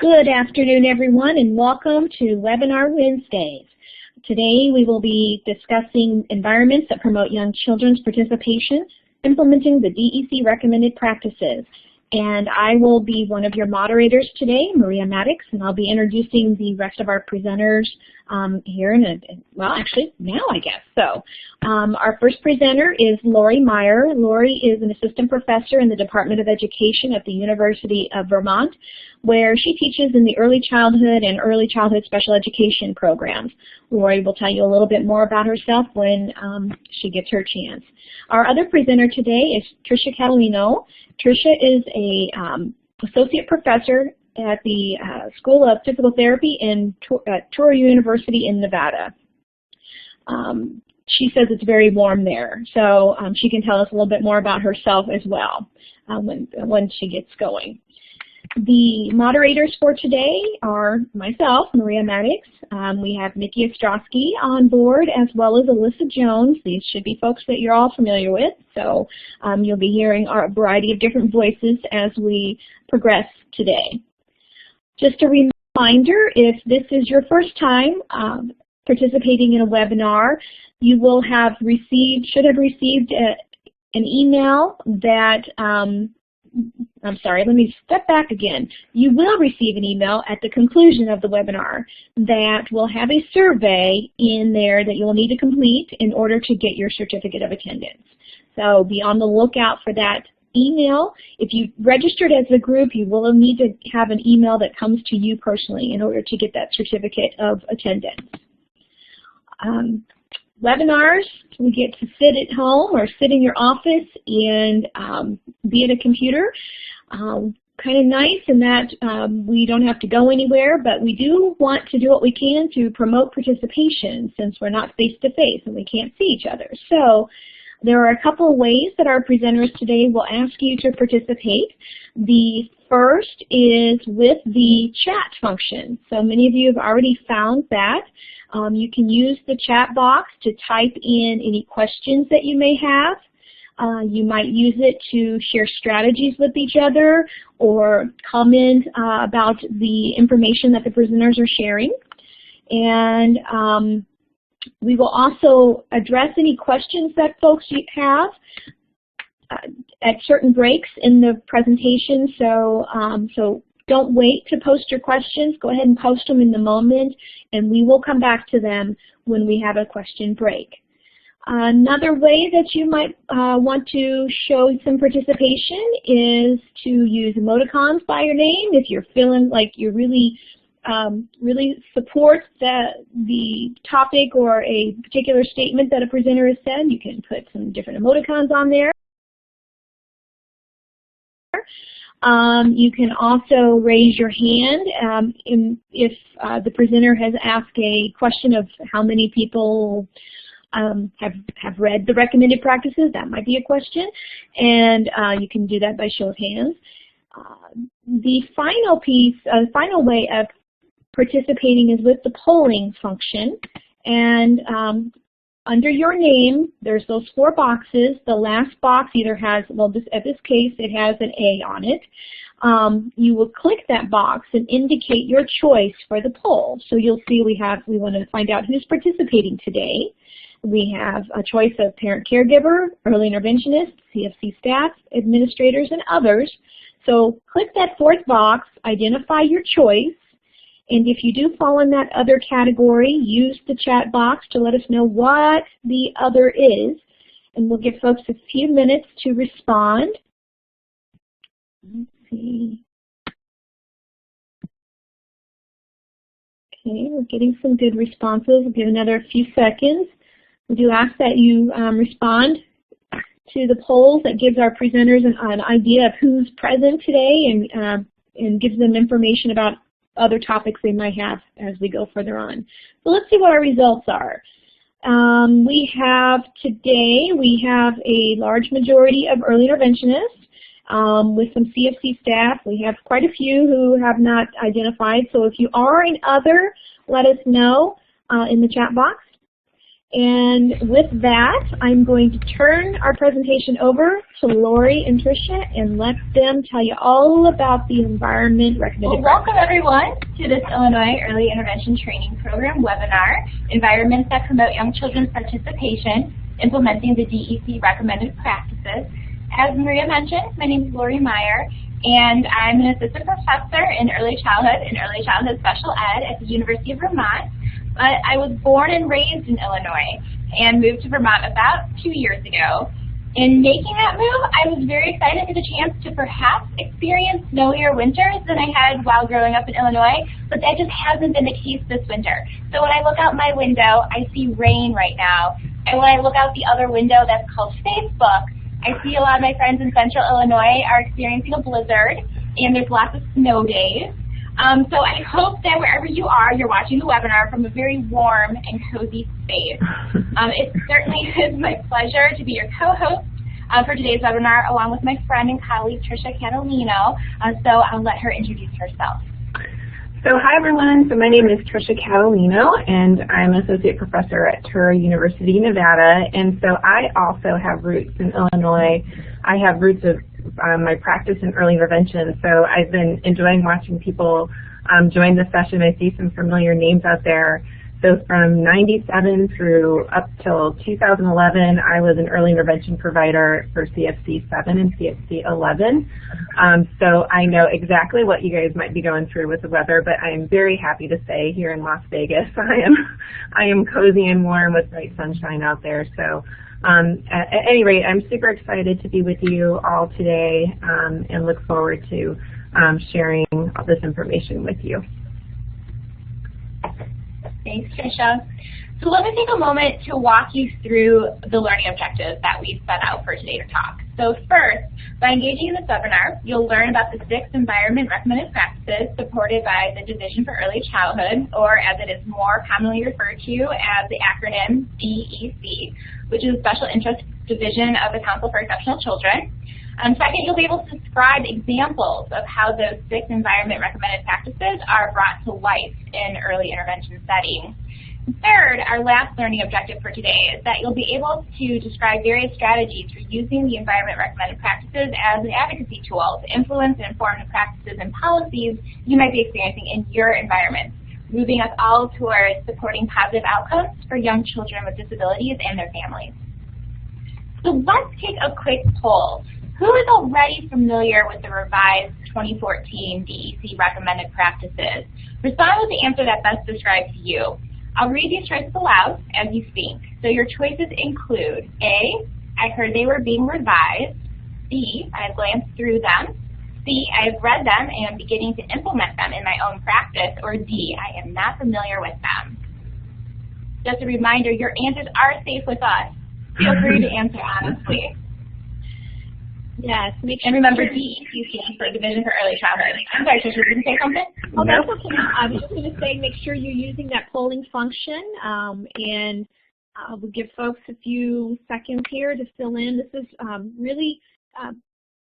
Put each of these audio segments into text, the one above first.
Good afternoon, everyone, and welcome to Webinar Wednesdays. Today we will be discussing environments that promote young children's participation, implementing the DEC recommended practices. And I will be one of your moderators today, Maria Maddox, and I'll be introducing the rest of our presenters here well, actually, now I guess. So our first presenter is Lori Meyer. Lori is an assistant professor in the Department of Education at the University of Vermont, where she teaches in the early childhood and early childhood special education programs. Lori will tell you a little bit more about herself when she gets her chance. Our other presenter today is Tricia Catalino. Tricia is a associate professor at the School of Physical Therapy at Touro University in Nevada. She says it's very warm there, so she can tell us a little bit more about herself as well when she gets going. The moderators for today are myself, Maria Maddox. We have Nikki Ostrowski on board, as well as Alyssa Jones. These should be folks that you're all familiar with, so you'll be hearing a variety of different voices as we progress today. Just a reminder, if this is your first time participating in a webinar, you will have should have received an email that I'm sorry, let me step back again. You will receive an email at the conclusion of the webinar that will have a survey in there that you'll need to complete in order to get your certificate of attendance. So be on the lookout for that email. If you registered as a group, you will need to have an email that comes to you personally in order to get that certificate of attendance. Webinars, we get to sit at home or sit in your office and be at a computer. Kind of nice in that we don't have to go anywhere, but we do want to do what we can to promote participation since we're not face-to-face and we can't see each other. So there are a couple of ways that our presenters today will ask you to participate. The first is with the chat function. So many of you have already found that. You can use the chat box to type in any questions that you may have. You might use it to share strategies with each other or comment about the information that the presenters are sharing. And we will also address any questions that folks have at certain breaks in the presentation. So don't wait to post your questions. Go ahead and post them in the moment, and we will come back to them when we have a question break. Another way that you might want to show some participation is to use emoticons by your name. If you're feeling like you really support the topic or a particular statement that a presenter has said, you can put some different emoticons on there. You can also raise your hand if the presenter has asked a question of how many people have read the recommended practices. That might be a question, and you can do that by show of hands. The final way of participating is with the polling function, and under your name, there's those 4 boxes. The last box either has, well, at this case, it has an A on it. You will click that box and indicate your choice for the poll. So you'll see we want to find out who's participating today. We have a choice of parent caregiver, early interventionist, CFC staff, administrators, and others. So click that 4th box, identify your choice, and if you do fall in that other category, use the chat box to let us know what the other is, and we'll give folks a few minutes to respond. Let's see. Okay, we're getting some good responses. We'll give another few seconds. We do ask that you respond to the polls. That gives our presenters an idea of who's present today and gives them information about other topics they might have as we go further on. So let's see what our results are. Today we have a large majority of early interventionists with some CFC staff. We have quite a few who have not identified. So if you are in other, let us know in the chat box. And with that, I'm going to turn our presentation over to Lori and Tricia and let them tell you all about the environment recommended. Well, welcome everyone to this Illinois Early Intervention Training Program webinar, Environments that Promote Young Children's Participation, Implementing the DEC Recommended Practices. As Maria mentioned, my name is Lori Meyer, and I'm an assistant professor in early childhood and early childhood special ed at the University of Vermont. But I was born and raised in Illinois and moved to Vermont about 2 years ago. In making that move, I was very excited for the chance to perhaps experience snowier winters than I had while growing up in Illinois, but that just hasn't been the case this winter. So when I look out my window, I see rain right now. And when I look out the other window that's called Facebook, I see a lot of my friends in central Illinois are experiencing a blizzard, and there's lots of snow days. So I hope that wherever you are, you're watching the webinar from a very warm and cozy space. It certainly is my pleasure to be your co-host for today's webinar, along with my friend and colleague, Tricia Catalino. So I'll let her introduce herself. So hi everyone, so my name is Tricia Catalino, and I'm an associate professor at University, Nevada, and so I also have roots in Illinois. I have roots of my practice in early intervention, so I've been enjoying watching people join the session. I see some familiar names out there. So from 97 through up till 2011, I was an early intervention provider for CFC 7 and CFC 11. So I know exactly what you guys might be going through with the weather, but I am very happy to say here in Las Vegas, I am cozy and warm with bright sunshine out there. So at any rate, I'm super excited to be with you all today and look forward to sharing all this information with you. Thanks, Tricia. So let me take a moment to walk you through the learning objectives that we've set out for today's talk. So first, by engaging in this webinar, you'll learn about the 6 environment recommended practices supported by the Division for Early Childhood, or as it is more commonly referred to as the acronym DEC, which is a Special Interest Division of the Council for Exceptional Children. Second, you'll be able to describe examples of how those 6 environment recommended practices are brought to life in early intervention settings. Third, our last learning objective for today is that you'll be able to describe various strategies for using the environment recommended practices as an advocacy tool to influence and inform the practices and policies you might be experiencing in your environment, moving us all towards supporting positive outcomes for young children with disabilities and their families. So let's take a quick poll. Who is already familiar with the revised 2014 DEC recommended practices? Respond with the answer that best describes you. I'll read these choices aloud as you speak. So your choices include A, I heard they were being revised. B, I have glanced through them. C, I have read them and am beginning to implement them in my own practice. Or D, I am not familiar with them. Just a reminder, your answers are safe with us. Feel free to answer honestly. Yes, and remember, DEC stands for Division for Early Childhood. I'm sorry, Tricia, did you say something? Oh, that's okay. I was just going to say, make sure you're using that polling function, and we'll give folks a few seconds here to fill in. This is really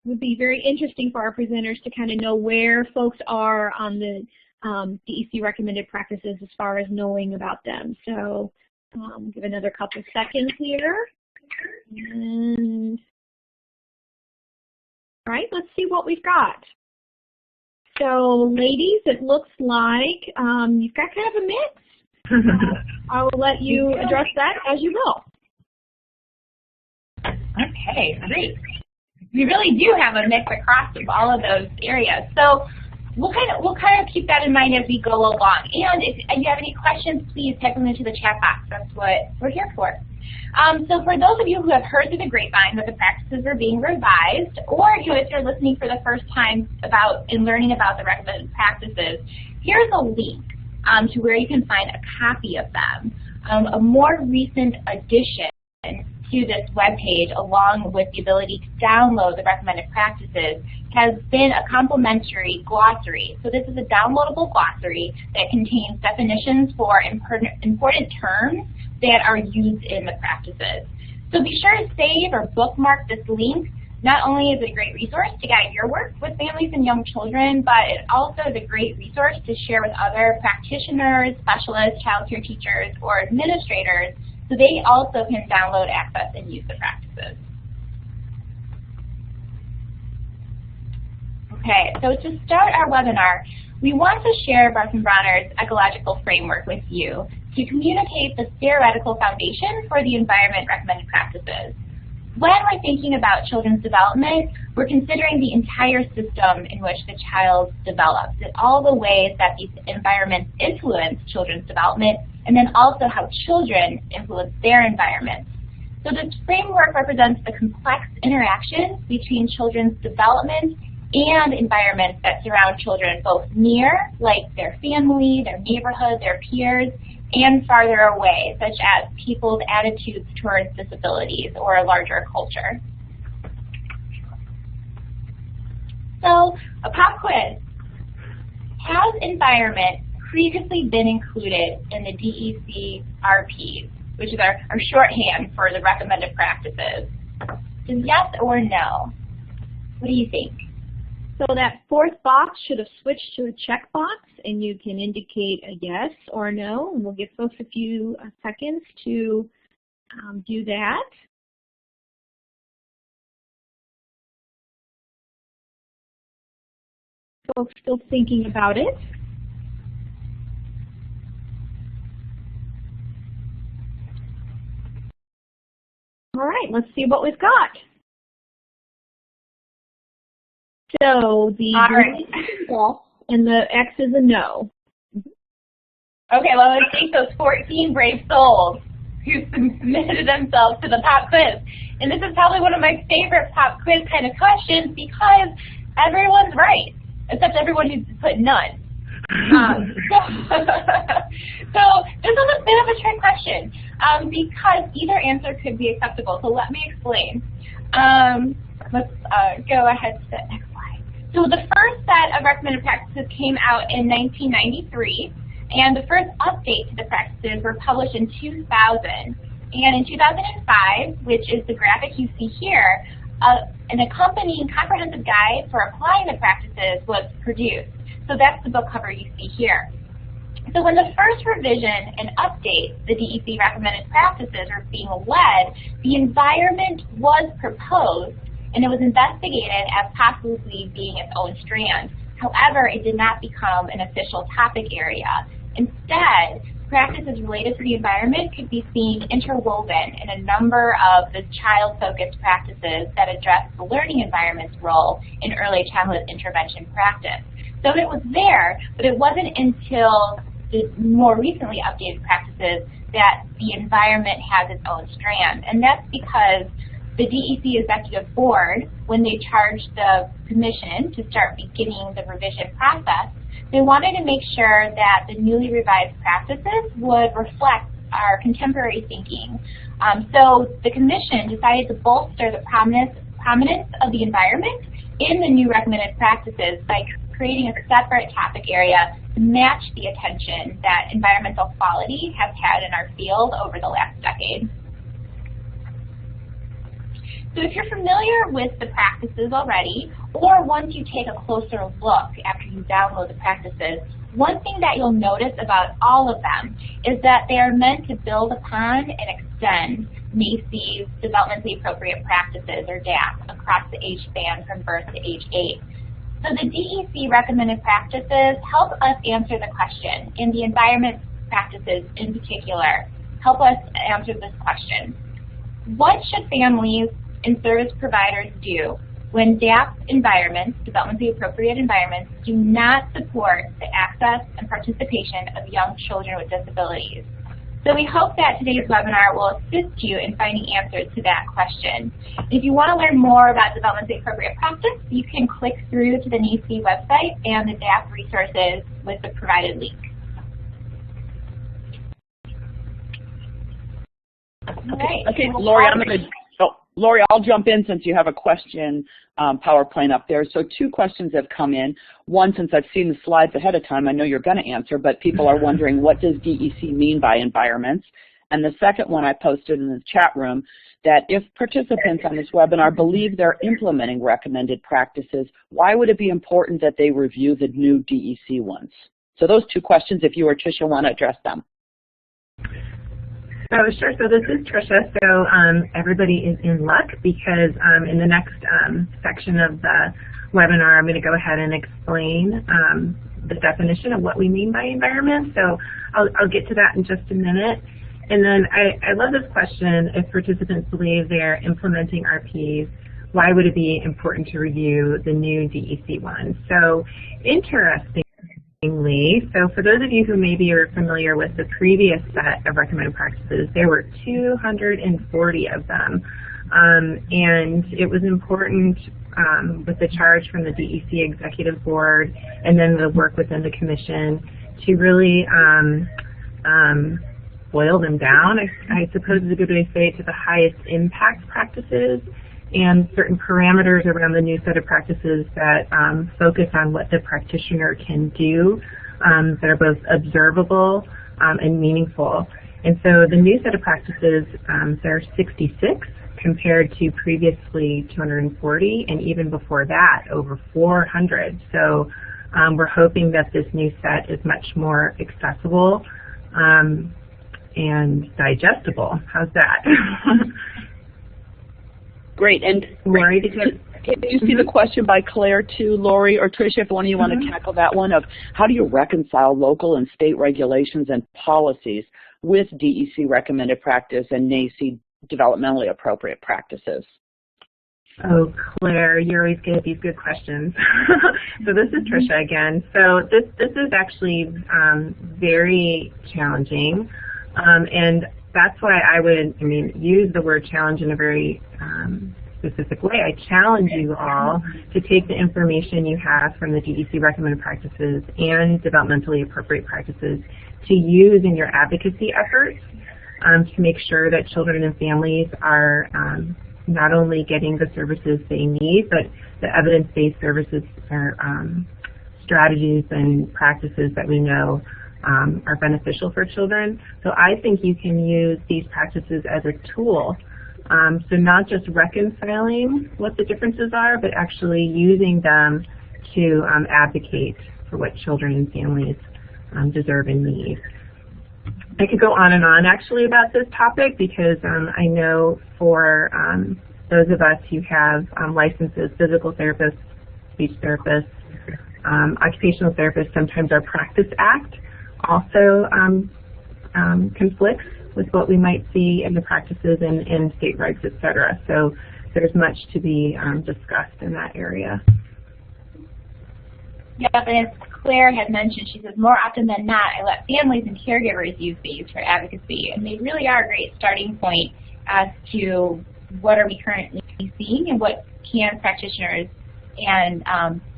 would be very interesting for our presenters to kind of know where folks are on the DEC recommended practices as far as knowing about them. So give another couple seconds here. And all right, let's see what we've got. So, ladies, it looks like you've got kind of a mix. I will let you address that as you will. Okay, great. We really do have a mix across all of those areas. So we'll kind of keep that in mind as we go along. And if you have any questions, please type them into the chat box. That's what we're here for. So for those of you who have heard through the grapevine that the practices are being revised, or if you're listening for the first time about and learning about the recommended practices, here's a link to where you can find a copy of them. A more recent addition to this webpage, along with the ability to download the recommended practices, has been a complimentary glossary. So this is a downloadable glossary that contains definitions for important terms that are used in the practices. So be sure to save or bookmark this link. Not only is it a great resource to guide your work with families and young children, but it also is a great resource to share with other practitioners, specialists, child care teachers, or administrators, so so they also can download, access, and use the practices. Okay, so to start our webinar, we want to share Bronner's ecological framework with you to communicate the theoretical foundation for the environment recommended practices. When we're thinking about children's development, we're considering the entire system in which the child develops, and all the ways that these environments influence children's development, and then also how children influence their environments. So this framework represents the complex interactions between children's development and environments that surround children both near, like their family, their neighborhood, their peers, and farther away, such as people's attitudes towards disabilities or a larger culture. So, a pop quiz. Has environment previously been included in the DEC RPs, which is our shorthand for the recommended practices? Just yes or no? What do you think? So that fourth box should have switched to a checkbox, and you can indicate a yes or a no, and we'll give folks a few seconds to do that. Folks still thinking about it. All right, let's see what we've got. So the green is yes, and the X is a no. Okay, well, let's thank those 14 brave souls who submitted themselves to the pop quiz. And this is probably one of my favorite pop quiz kind of questions because everyone's right, except everyone who's put none. So this is a bit of a trick question because either answer could be acceptable. So let me explain. Let's go ahead to the next slide. So the first set of recommended practices came out in 1993, and the first update to the practices were published in 2000. And in 2005, which is the graphic you see here, an accompanying comprehensive guide for applying the practices was produced. So that's the book cover you see here. So when the first revision and update the DEC recommended practices were being led, the environment was proposed and it was investigated as possibly being its own strand. However, it did not become an official topic area. Instead, practices related to the environment could be seen interwoven in a number of the child-focused practices that address the learning environment's role in early childhood intervention practice. So it was there, but it wasn't until the more recently updated practices that the environment has its own strand. And that's because the DEC Executive Board, when they charged the commission to start beginning the revision process, they wanted to make sure that the newly revised practices would reflect our contemporary thinking. So the commission decided to bolster the prominence of the environment in the new recommended practices by creating a separate topic area to match the attention that environmental quality has had in our field over the last decade. So if you're familiar with the practices already, or once you take a closer look after you download the practices, one thing that you'll notice about all of them is that they are meant to build upon and extend NAEYC's developmentally appropriate practices, or DAP, across the age span from birth to age 8. So the DEC recommended practices help us answer the question, and the environment practices in particular help us answer this question. What should families and service providers do when DAP environments, developmentally appropriate environments, do not support the access and participation of young children with disabilities? So we hope that today's webinar will assist you in finding answers to that question. If you want to learn more about developmentally appropriate practice, you can click through to the NAEYC website and the DAP resources with the provided link. Okay, Lori, Lori, I'll jump in since you have a question PowerPoint up there. So 2 questions have come in. One, since I've seen the slides ahead of time, I know you're going to answer, but people are wondering, what does DEC mean by environments? And the second one I posted in the chat room, that if participants on this webinar believe they're implementing recommended practices, why would it be important that they review the new DEC ones? So those 2 questions, if you or Tricia want to address them. Sure. So this is Tricia. So everybody is in luck because in the next section of the webinar, I'm going to go ahead and explain the definition of what we mean by environment. So I'll get to that in just a minute. And then I love this question: if participants believe they're implementing RPs, why would it be important to review the new DEC one? So interestingly, so for those of you who maybe are familiar with the previous set of recommended practices, there were 240 of them. And it was important with the charge from the DEC Executive Board and then the work within the Commission to really boil them down, I suppose is a good way to say it, to the highest impact practices and certain parameters around the new set of practices that focus on what the practitioner can do that are both observable and meaningful. And so the new set of practices, there are 66 compared to previously 240, and even before that, over 400. So we're hoping that this new set is much more accessible and digestible. How's that? Great. And Lori, can you see the question by Claire too, Lori or Tricia, if one of you want to tackle that one, of how do you reconcile local and state regulations and policies with DEC recommended practice and NAEYC developmentally appropriate practices? Oh, Claire, you're always good at these good questions. So this is Tricia again. So this is actually very challenging, and that's why I would, use the word challenge in a very specific way. I challenge you all to take the information you have from the DEC recommended practices and developmentally appropriate practices to use in your advocacy efforts to make sure that children and families are not only getting the services they need, but the evidence-based services or strategies and practices that we know are beneficial for children. So I think you can use these practices as a tool. So not just reconciling what the differences are, but actually using them to advocate for what children and families deserve and need. I could go on and on actually about this topic because I know for those of us who have licenses, physical therapists, speech therapists, occupational therapists, sometimes our Practice Act also conflicts with what we might see in the practices and state regs, et cetera. So there's much to be discussed in that area. Yep, and as Claire had mentioned, she says, more often than not, I let families and caregivers use these for advocacy, and they really are a great starting point as to what are we currently seeing and what can practitioners and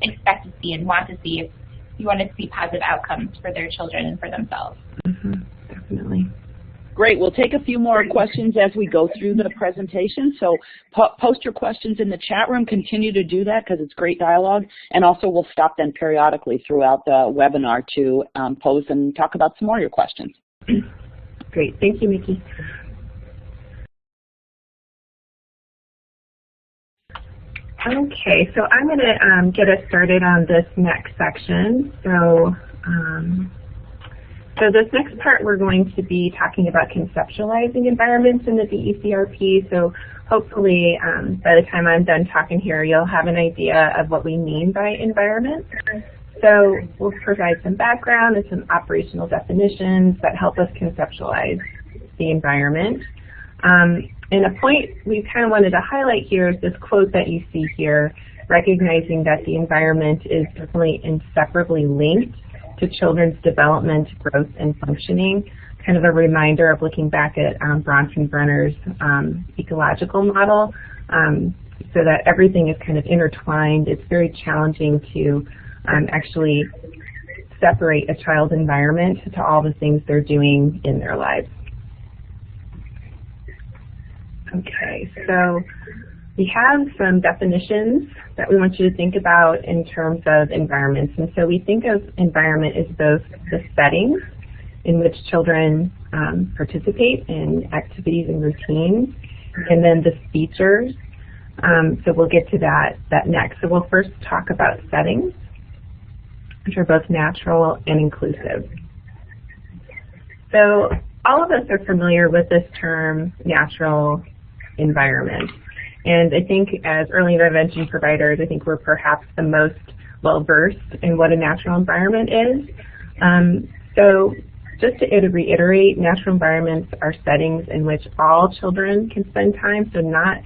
expect to see and want to see if you want to see positive outcomes for their children and for themselves. Definitely. Great. We'll take a few more questions as we go through the presentation. So post your questions in the chat room. Continue to do that because it's great dialogue. And also we'll stop then periodically throughout the webinar to pose and talk about some more of your questions. Great. Thank you, Mickey. Okay, so I'm going to get us started on this next section. So this next part, we're going to be talking about conceptualizing environments in the DECRP. So hopefully, by the time I'm done talking here, you'll have an idea of what we mean by environment. So we'll provide some background and some operational definitions that help us conceptualize the environment. And a point we kind of wanted to highlight here is this quote that you see here, recognizing that the environment is definitely inseparably linked to children's development, growth, and functioning. Kind of a reminder of looking back at Bronfenbrenner's ecological model, so that everything is kind of intertwined. It's very challenging to actually separate a child's environment to all the things they're doing in their lives. Okay, so we have some definitions that we want you to think about in terms of environments. And so we think of environment as both the settings in which children participate in activities and routines, and then the features. So we'll get to that next. So we'll first talk about settings, which are both natural and inclusive. So all of us are familiar with this term, natural environment. And I think as early intervention providers, I think we're perhaps the most well-versed in what a natural environment is. So just to reiterate, natural environments are settings in which all children can spend time, so not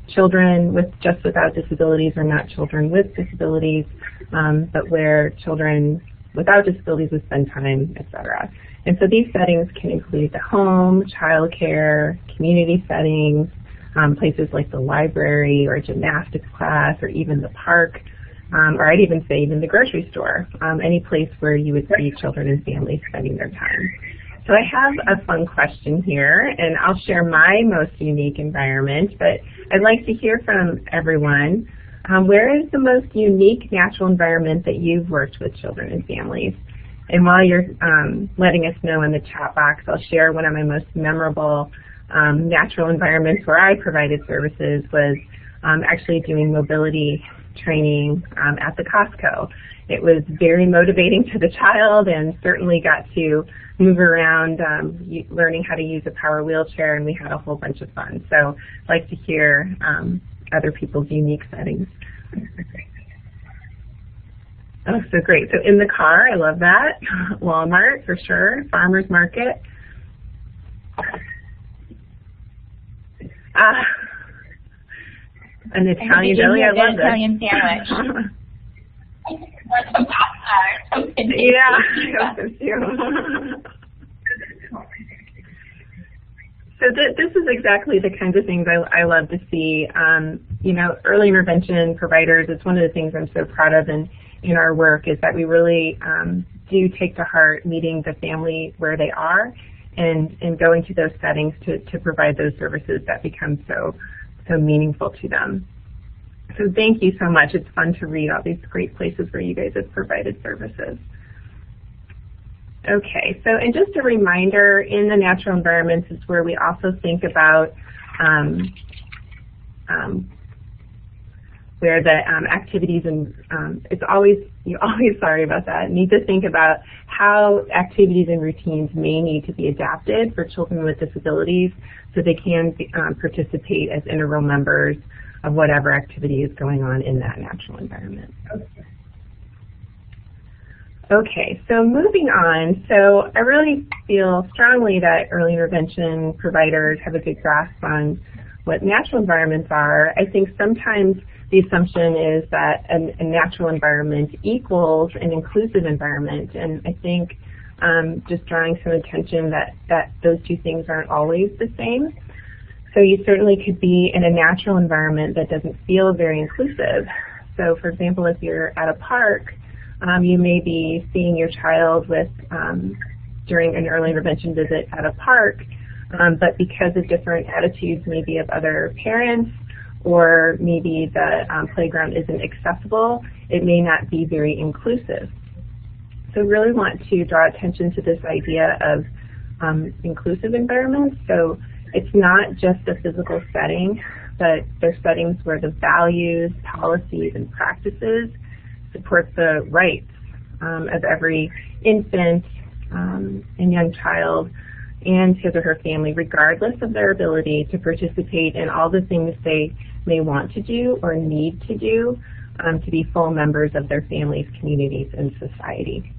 children without disabilities or not children with disabilities, but where children without disabilities would spend time, etc. And so these settings can include the home, childcare, community settings, places like the library or gymnastics class or even the park, or I'd even say even the grocery store, any place where you would see children and families spending their time. So I have a fun question here, and I'll share my most unique environment, but I'd like to hear from everyone. Where is the most unique natural environment that you've worked with children and families? And while you're letting us know in the chat box, I'll share one of my most memorable natural environments where I provided services was actually doing mobility training at the Costco. It was very motivating to the child and certainly got to move around learning how to use a power wheelchair, and we had a whole bunch of fun. So I'd like to hear other people's unique settings. Oh, so great. So in the car, I love that. Walmart, for sure. Farmer's market. An Italian deli, I love that. Italian sandwich. Or some pasta or something. Yeah, I hope so too. So this is exactly the kinds of things I love to see. You know, early intervention providers, it's one of the things I'm so proud of in our work is that we really do take to heart meeting the family where they are and going to those settings to provide those services that become so meaningful to them. So thank you so much. It's fun to read all these great places where you guys have provided services. Okay, so and just a reminder, in the natural environments is where we also think about where the activities and you always, sorry about that, need to think about how activities and routines may need to be adapted for children with disabilities so they can participate as integral members of whatever activity is going on in that natural environment. Okay, so moving on. So I really feel strongly that early intervention providers have a good grasp on what natural environments are. I think sometimes the assumption is that a natural environment equals an inclusive environment, and I think just drawing some attention that those two things aren't always the same. So you certainly could be in a natural environment that doesn't feel very inclusive. So for example, if you're at a park, you may be seeing your child with during an early intervention visit at a park, but because of different attitudes maybe of other parents, or maybe the playground isn't accessible, it may not be very inclusive. So really want to draw attention to this idea of inclusive environments. So it's not just a physical setting, but they're settings where the values, policies, and practices support the rights of every infant and young child and his or her family, regardless of their ability to participate in all the things they may want to do or need to do to be full members of their families, communities, and society.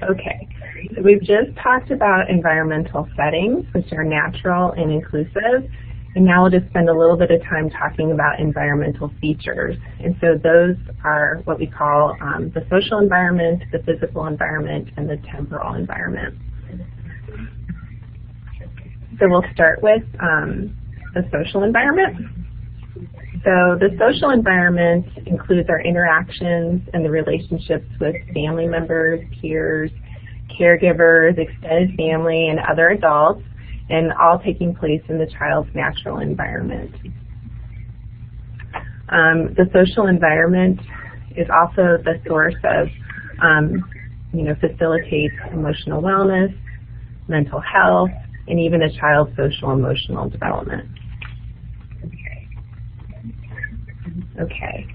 Okay, so we've just talked about environmental settings, which are natural and inclusive, and now we'll just spend a little bit of time talking about environmental features. And so those are what we call the social environment, the physical environment, and the temporal environment. So we'll start with the social environment. So the social environment includes our interactions and the relationships with family members, peers, caregivers, extended family, and other adults, and all taking place in the child's natural environment. The social environment is also the source of, facilitates emotional wellness, mental health, and even a child's social emotional development. Okay.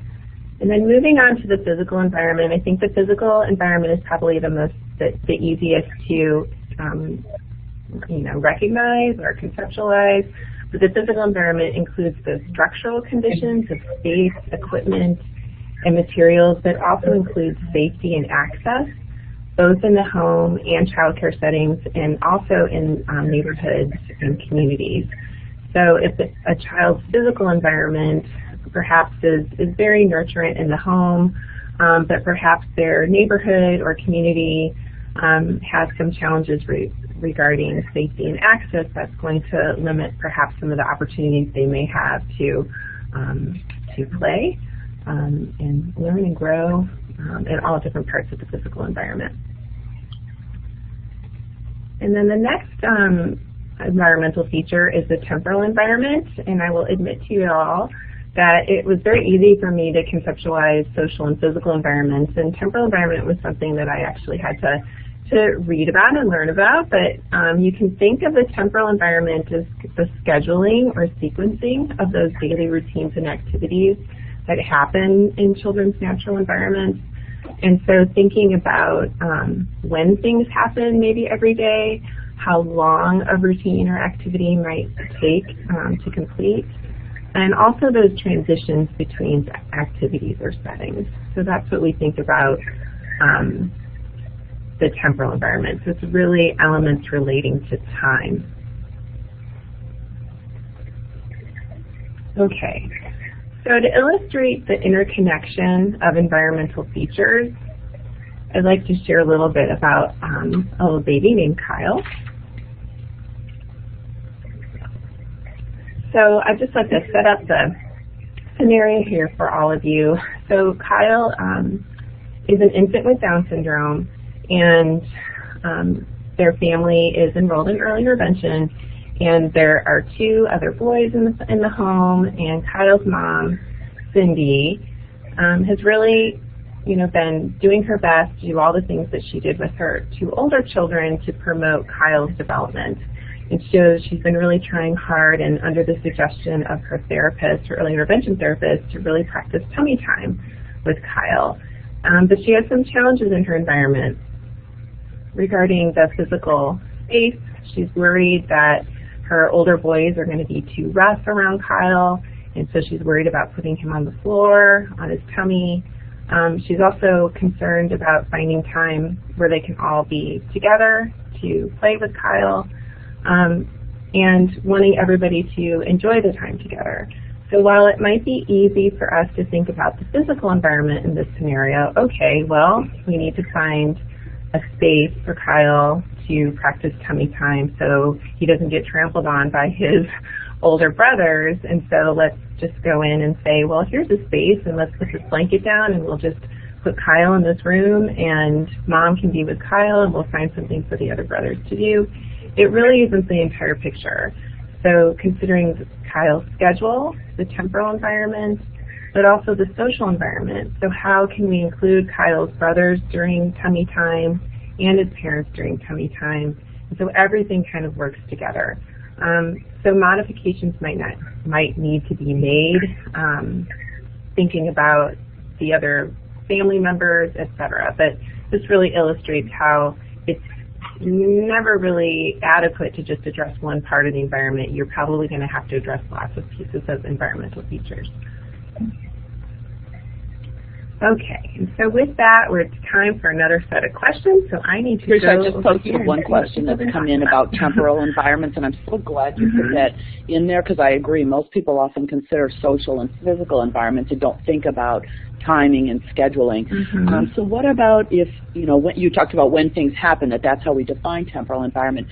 And then moving on to the physical environment, I think the physical environment is probably the easiest to recognize or conceptualize. But the physical environment includes the structural conditions of space, equipment, and materials, but also includes safety and access, both in the home and childcare settings, and also in neighborhoods and communities. So if a child's physical environment perhaps is very nurturant in the home, but perhaps their neighborhood or community has some challenges regarding safety and access, that's going to limit perhaps some of the opportunities they may have to play and learn and grow in all different parts of the physical environment. And then the next environmental feature is the temporal environment, and I will admit to you all that it was very easy for me to conceptualize social and physical environments, and temporal environment was something that I actually had to read about and learn about, but you can think of the temporal environment as the scheduling or sequencing of those daily routines and activities that happen in children's natural environments. And so thinking about when things happen maybe every day, how long a routine or activity might take to complete, and also those transitions between activities or settings. So that's what we think about the temporal environment. So it's really elements relating to time. Okay, so to illustrate the interconnection of environmental features, I'd like to share a little bit about a little baby named Kyle. So I'd just like to set up the scenario here for all of you. So Kyle is an infant with Down syndrome, and their family is enrolled in early intervention, and there are two other boys in the home, and Kyle's mom, Cindy, has really been doing her best to do all the things that she did with her two older children to promote Kyle's development. And she's been really trying hard, and under the suggestion of her therapist, her early intervention therapist, to really practice tummy time with Kyle. But she has some challenges in her environment regarding the physical space. She's worried that her older boys are going to be too rough around Kyle, and so she's worried about putting him on the floor, on his tummy. She's also concerned about finding time where they can all be together to play with Kyle, and wanting everybody to enjoy the time together. So while it might be easy for us to think about the physical environment in this scenario, okay, well, we need to find a space for Kyle to practice tummy time so he doesn't get trampled on by his older brothers. And so let's just go in and say, well, here's a space, and let's put this blanket down, and we'll just put Kyle in this room, and mom can be with Kyle, and we'll find something for the other brothers to do. It really isn't the entire picture. So considering Kyle's schedule, the temporal environment, but also the social environment. So how can we include Kyle's brothers during tummy time and his parents during tummy time? And so everything kind of works together. So modifications might need to be made, thinking about the other family members, etc. But this really illustrates how it's never really adequate to just address one part of the environment. You're probably going to have to address lots of pieces of environmental features. Okay, and so with that, it's time for another set of questions. So I need to Tricia, I just posted one question that's come in about temporal environments, and I'm so glad you put that in there, because I agree. Most people often consider social and physical environments and don't think about timing and scheduling. So what about if, when you talked about when things happen, that's how we define temporal environment.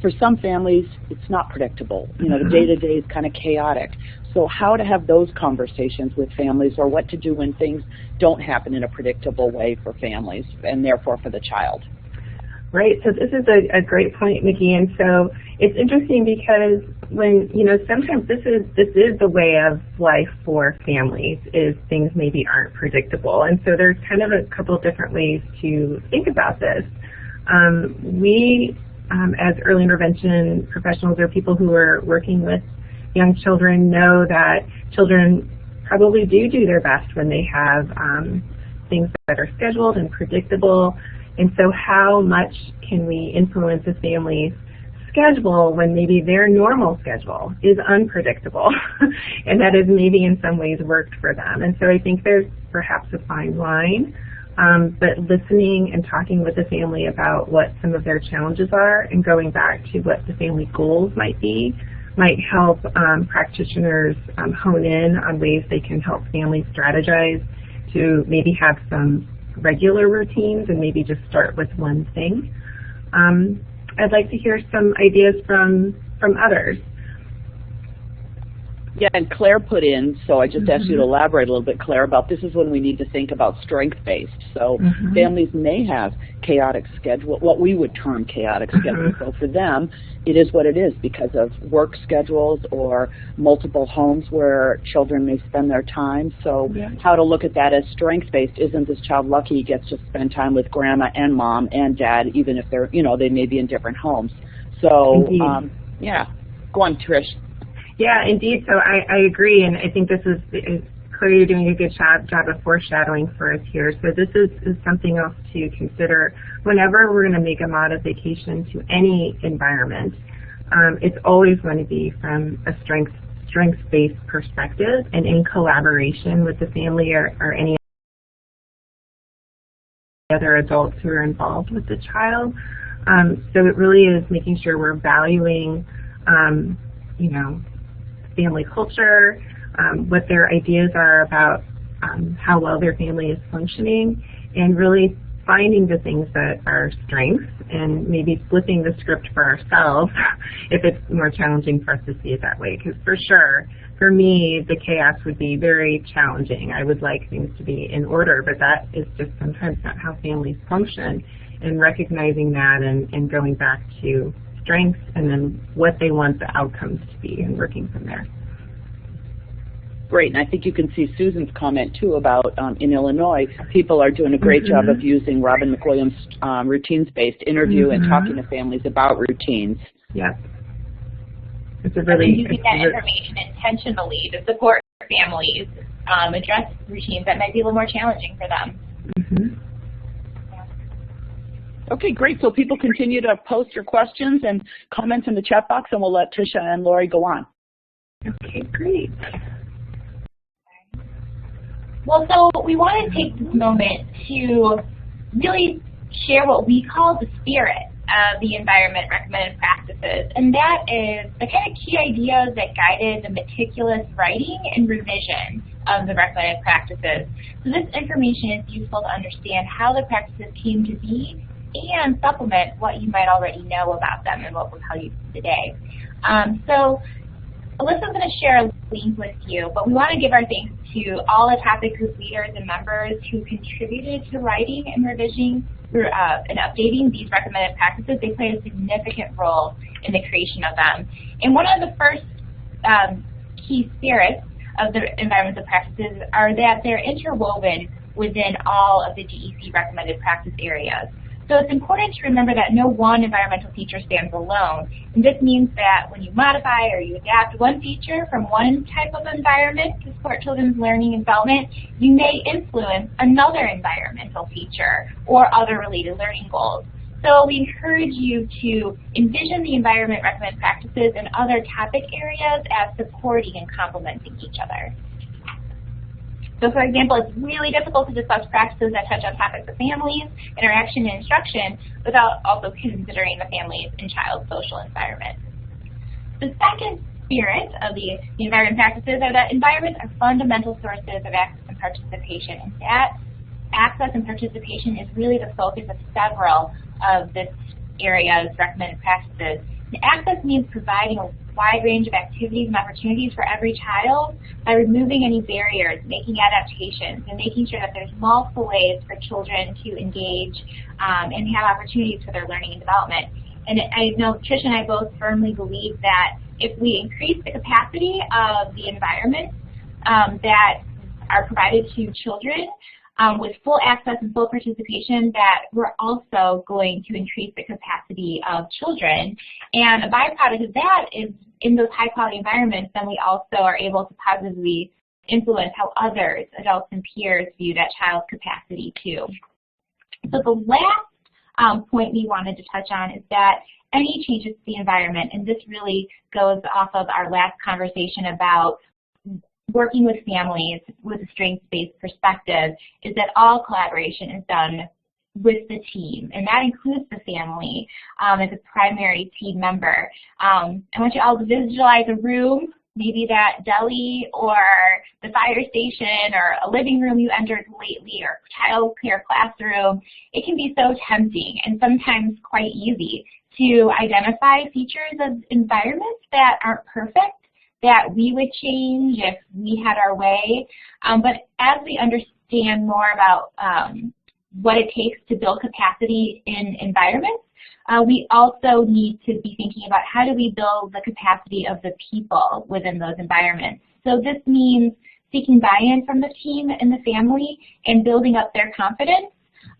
For some families, it's not predictable. The day-to-day is kind of chaotic. So how to have those conversations with families, or what to do when things don't happen in a predictable way for families and therefore for the child. Right, so this is a great point, Nikki, and so it's interesting because when, sometimes this is the way of life for families, is things maybe aren't predictable, and so there's kind of a couple of different ways to think about this. We, as early intervention professionals or people who are working with young children, know that children probably do their best when they have things that are scheduled and predictable. And so how much can we influence a family's schedule when maybe their normal schedule is unpredictable and that has maybe in some ways worked for them. And so I think there's perhaps a fine line, but listening and talking with the family about what some of their challenges are and going back to what the family goals might be might help practitioners hone in on ways they can help families strategize to maybe have some regular routines and maybe just start with one thing. I'd like to hear some ideas from others. Yeah, and Claire put in, so I just asked you to elaborate a little bit, Claire, about this is when we need to think about strength-based. So families may have chaotic schedule, what we would term chaotic schedules. So for them, it is what it is because of work schedules or multiple homes where children may spend their time. So how to look at that as strength-based. Isn't this child lucky he gets to spend time with grandma and mom and dad, even if they're, you know, they may be in different homes. So, yeah. Go on, Trish. Yeah, indeed. So I agree, and I think this is clearly you're doing a good job of foreshadowing for us here. So this is something else to consider whenever we're going to make a modification to any environment. It's always going to be from a strengths-based perspective and in collaboration with the family or any other adults who are involved with the child. So it really is making sure we're valuing, you know, family culture, what their ideas are about how well their family is functioning, and really finding the things that are strengths and maybe flipping the script for ourselves if it's more challenging for us to see it that way. Because for sure, for me, the chaos would be very challenging. I would like things to be in order, but that is just sometimes not how families function. And recognizing that and going back to strengths and then what they want the outcomes to be and working from there. Great, and I think you can see Susan's comment too about in Illinois, people are doing a great job of using Robin McWilliams' routines-based interview and talking to families about routines. Yep. It's a really using that information intentionally to support families address routines that might be a little more challenging for them. Okay, great. So people continue to post your questions and comments in the chat box, and we'll let Tricia and Lori go on. Okay, great. Well, so we want to take this moment to really share what we call the spirit of the environment recommended practices, and that is the kind of key ideas that guided the meticulous writing and revision of the recommended practices. So this information is useful to understand how the practices came to be and supplement what you might already know about them and what we'll tell you today. So Alyssa's going to share a link with you, but we want to give our thanks to all the topic group leaders and members who contributed to writing and revision and updating these recommended practices. They played a significant role in the creation of them. And one of the first key spirits of the environmental practices are that they're interwoven within all of the DEC recommended practice areas. So it's important to remember that no one environmental feature stands alone. And this means that when you modify or you adapt one feature from one type of environment to support children's learning and development, you may influence another environmental feature or other related learning goals. So we encourage you to envision the environment recommended practices and other topic areas as supporting and complementing each other. So for example, it's really difficult to discuss practices that touch on topics of families, interaction, and instruction without also considering the family's and child's social environment. The second spirit of the environment practices are that environments are fundamental sources of access and participation, and that access and participation is really the focus of several of this area's recommended practices. And access means providing a wide range of activities and opportunities for every child by removing any barriers, making adaptations, and making sure that there's multiple ways for children to engage and have opportunities for their learning and development. And I know Tricia and I both firmly believe that if we increase the capacity of the environments that are provided to children, with full access and full participation, that we're also going to increase the capacity of children. And a byproduct of that is in those high quality environments, then we also are able to positively influence how others, adults and peers, view that child's capacity too. So the last point we wanted to touch on is that any changes to the environment, and this really goes off of our last conversation about working with families with a strengths-based perspective, is that all collaboration is done with the team, and that includes the family as a primary team member. I want you all to visualize a room, maybe that deli or the fire station or a living room you entered lately or child care classroom. It can be so tempting and sometimes quite easy to identify features of environments that aren't perfect, that we would change if we had our way. But as we understand more about what it takes to build capacity in environments, we also need to be thinking about how do we build the capacity of the people within those environments. So this means seeking buy-in from the team and the family and building up their confidence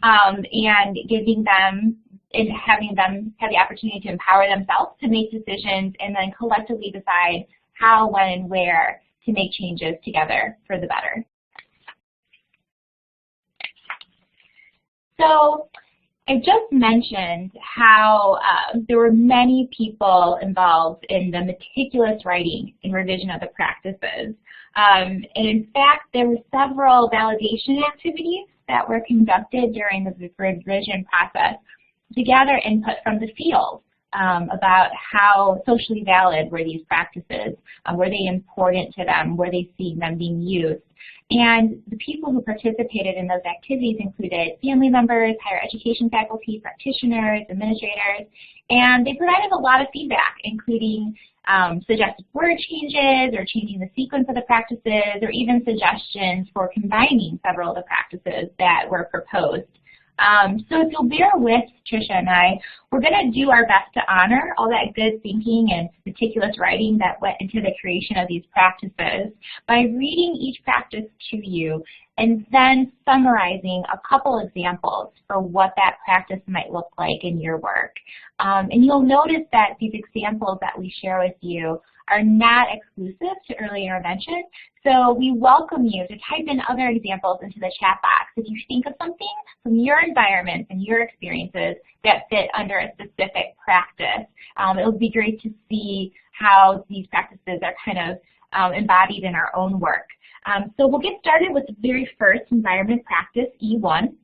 and giving them and having them have the opportunity to empower themselves to make decisions and then collectively decide how, when, and where to make changes together for the better. So I just mentioned how there were many people involved in the meticulous writing and revision of the practices. And in fact, there were several validation activities that were conducted during the revision process to gather input from the field about how socially valid were these practices, were they important to them, were they seeing them being used. And the people who participated in those activities included family members, higher education faculty, practitioners, administrators, and they provided a lot of feedback, including suggested word changes or changing the sequence of the practices, or even suggestions for combining several of the practices that were proposed. So if you'll bear with Tricia and I, we're going to do our best to honor all that good thinking and meticulous writing that went into the creation of these practices by reading each practice to you and then summarizing a couple examples for what that practice might look like in your work. And you'll notice that these examples that we share with you are not exclusive to early intervention, so we welcome you to type in other examples into the chat box if you think of something from your environment and your experiences that fit under a specific practice. It'll be great to see how these practices are kind of embodied in our own work. So we'll get started with the very first environment practice, E1.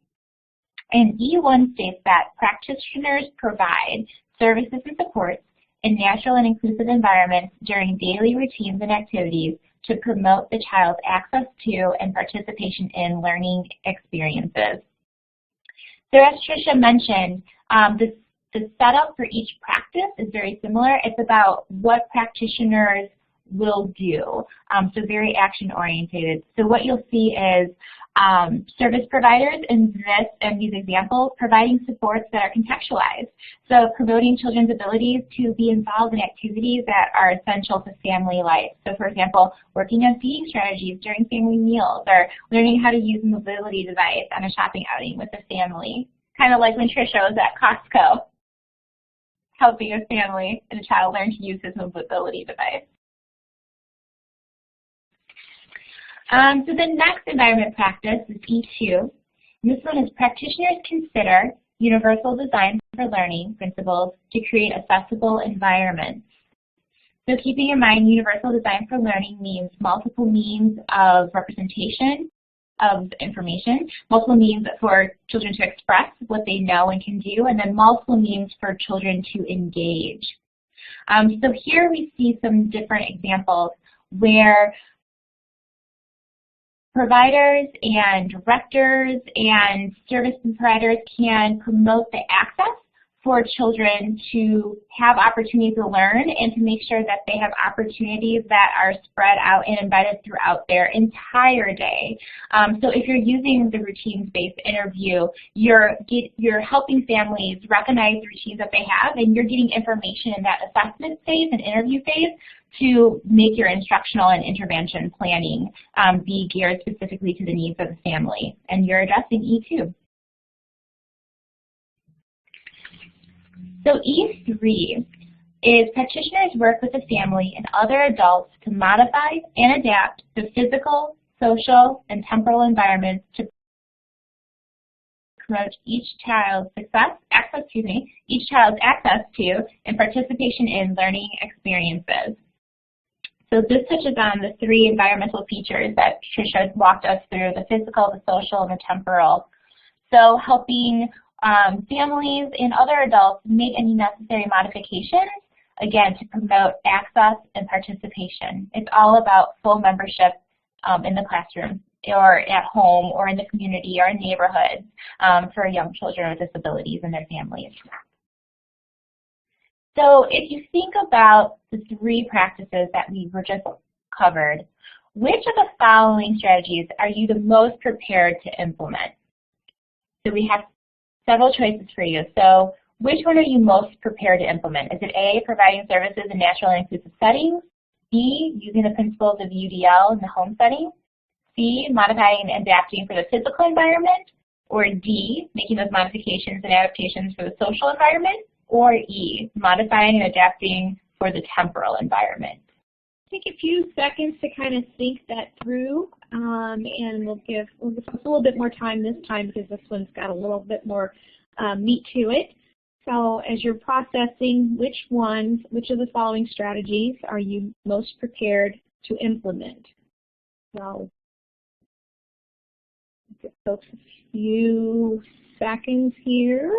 And E1 states that practitioners provide services and supports in natural and inclusive environments during daily routines and activities to promote the child's access to and participation in learning experiences. So as Tricia mentioned, the setup for each practice is very similar. It's about what practitioners will do, so very action-oriented. So what you'll see is service providers in these examples providing supports that are contextualized. So promoting children's abilities to be involved in activities that are essential to family life. So for example, working on feeding strategies during family meals, or learning how to use a mobility device on a shopping outing with the family. Kind of like when Tricia was at Costco, helping a family and a child learn to use his mobility device. So the next environment practice is E2. And this one is practitioners consider universal design for learning principles to create accessible environments. So keeping in mind universal design for learning means multiple means of representation of information, multiple means for children to express what they know and can do, and then multiple means for children to engage. So here we see some different examples where providers and directors and service providers can promote the access for children to have opportunities to learn and to make sure that they have opportunities that are spread out and embedded throughout their entire day. So if you're using the routines-based interview, you're helping families recognize the routines that they have, and you're getting information in that assessment phase and interview phase to make your instructional and intervention planning be geared specifically to the needs of the family. And you're addressing E2. So E3 is practitioners work with the family and other adults to modify and adapt the physical, social, and temporal environments to promote each child's access to and participation in learning experiences. So this touches on the 3 environmental features that Tricia walked us through: the physical, the social, and the temporal. So helping families and other adults make any necessary modifications, again, to promote access and participation. It's all about full membership in the classroom or at home or in the community or in neighborhoods for young children with disabilities and their families. So if you think about the 3 practices that we were just covered, which of the following strategies are you the most prepared to implement? So we have several choices for you. So which one are you most prepared to implement? Is it A, providing services in natural and inclusive settings? B, using the principles of UDL in the home setting? C, modifying and adapting for the physical environment? Or D, making those modifications and adaptations for the social environment? Or E, modifying and adapting for the temporal environment? Take a few seconds to kind of think that through, and we'll give us a little bit more time this time because this one's got a little bit more meat to it. So as you're processing, which of the following strategies are you most prepared to implement? So give folks a few seconds here.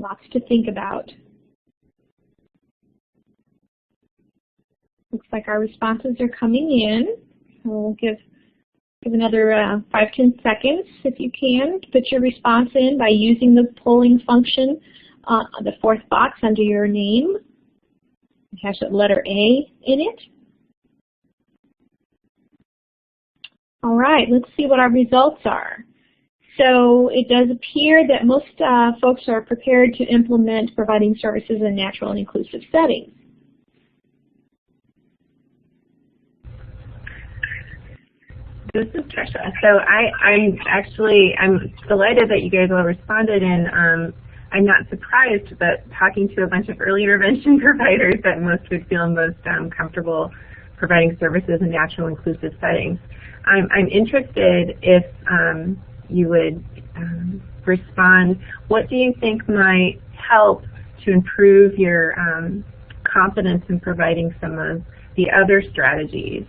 Lots to think about. Looks like our responses are coming in. So we'll give another 5-10 seconds if you can to put your response in by using the polling function, the 4th box under your name. It has the letter A in it. All right, let's see what our results are. So it does appear that most folks are prepared to implement providing services in natural and inclusive settings. This is Tricia. So I'm delighted that you guys all responded, and I'm not surprised, but talking to a bunch of early intervention providers that most would feel most comfortable providing services in natural inclusive settings. I'm interested if you would respond. What do you think might help to improve your confidence in providing some of the other strategies?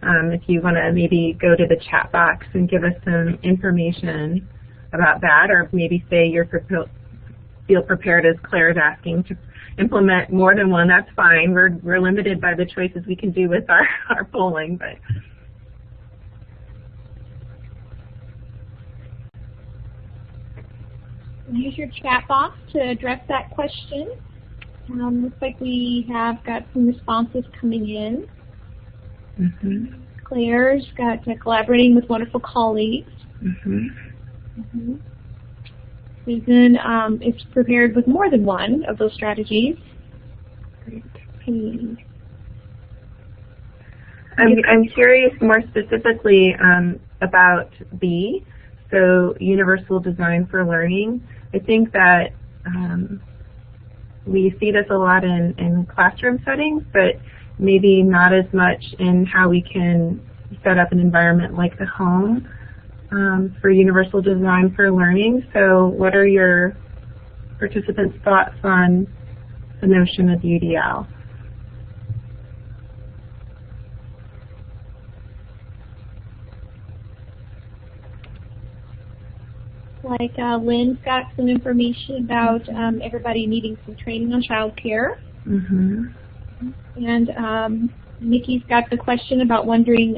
If you want to maybe go to the chat box and give us some information about that, or maybe say you feel prepared, as Claire is asking, to implement more than one, that's fine. We're limited by the choices we can do with our polling. But use your chat box to address that question. Looks like we have got some responses coming in. Mm-hmm. Claire's got collaborating with wonderful colleagues. Mm-hmm. Mm-hmm. Susan is prepared with more than one of those strategies. Great. Okay. I'm curious more specifically about B, so universal design for learning. I think that we see this a lot in classroom settings, but maybe not as much in how we can set up an environment like the home for universal design for learning. So what are your participants' thoughts on the notion of UDL? Like Lynn's got some information about everybody needing some training on childcare. Mm-hmm. And Nikki's got the question about wondering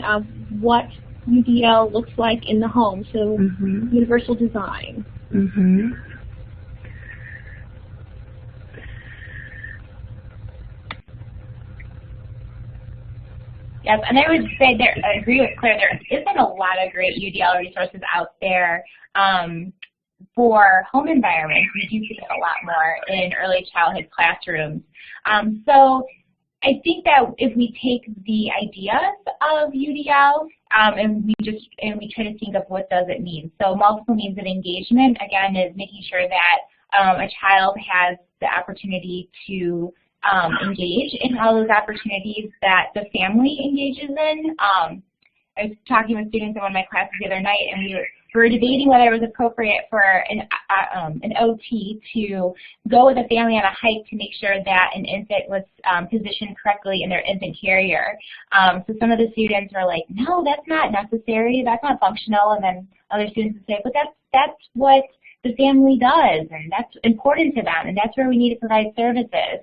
what UDL looks like in the home, so mm-hmm. universal design. Mm-hmm. Yes, and I would say I agree with Claire, there isn't a lot of great UDL resources out there for home environments. We do see it a lot more in early childhood classrooms. So I think that if we take the ideas of UDL and we try to think of what does it mean. So multiple means of engagement, again, is making sure that a child has the opportunity to engage in all those opportunities that the family engages in. I was talking with students in one of my classes the other night, and we were debating whether it was appropriate for an OT to go with a family on a hike to make sure that an infant was positioned correctly in their infant carrier. So some of the students were like, no, that's not necessary, that's not functional, and then other students would say, but that's what the family does, and that's important to them, and that's where we need to provide services.